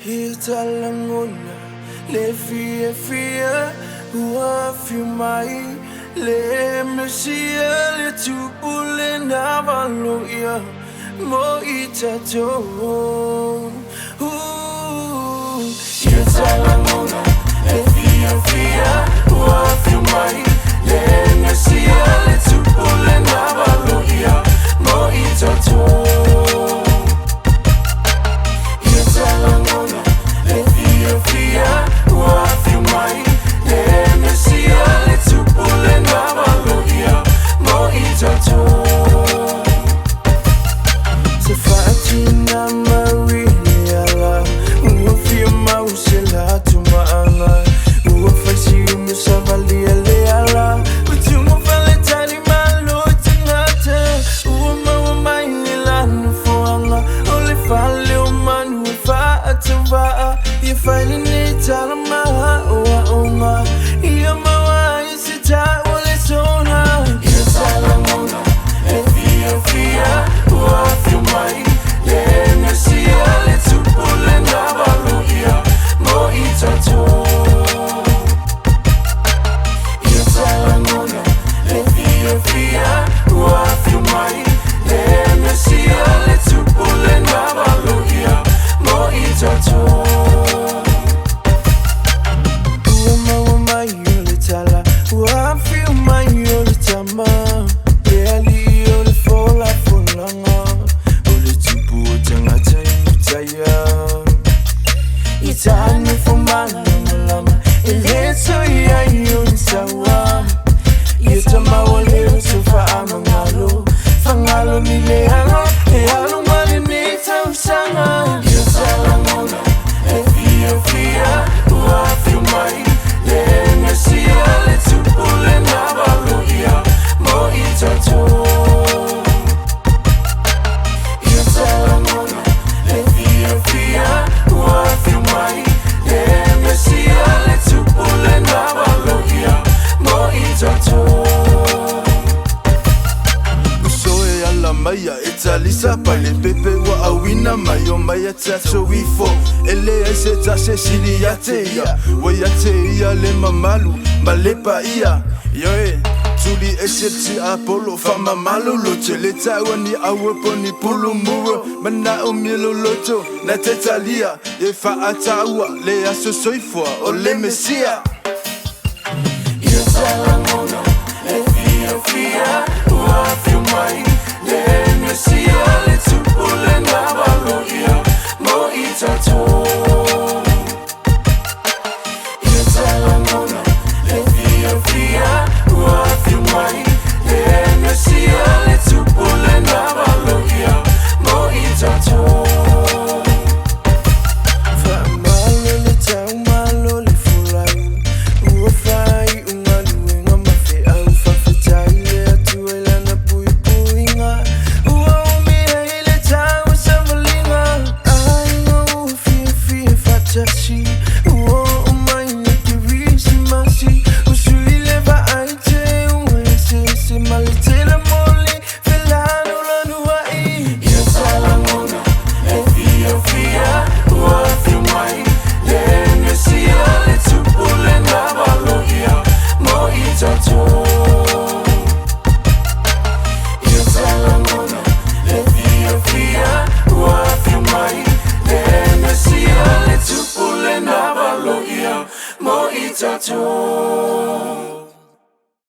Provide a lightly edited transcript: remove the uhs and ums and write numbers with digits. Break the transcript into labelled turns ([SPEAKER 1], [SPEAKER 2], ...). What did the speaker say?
[SPEAKER 1] Lagona le Fiafia, mai le Messia le tupule navaloia mo itato. Lagona le Fiafia, mai le Messia le tupule navaloia mo itato. You finding it all of my heart, you're my wife, it's time when it's on. You're Lagona, le Fiafia, mai, le Messia, le tupule navaloia, mo itato. You're Lagona, le Fiafia, mai, le Messia, le tupule navaloia, mo itato. Itani fumana malama ileso ya yunsawa yetama wale sufa amangalo fangalo milehalo ehalo mali nita usanga. Lagona le Fiafia, mai le Messia le tupule navaloia mo itato. Lagona le Fiafia, mai le Messia le tupule navaloia mo itato. Usoe ala maya etalisa pale pepe wa awina mayo maya tato wifo ele ese tase sili yateia wa yateia le mamalu malepa ia yoe tuli eseti apolo fama malo lote le tawani aweponi pulu muro mana umielo loto na tetalia e fa atawa le asosoifwa o le Messia. Lagona le Fiafia, mai le Messia le tupule navaloia mo itato. Lagona le Fiafia, mai le Messia le tupule navaloia mo itato. Mo itato.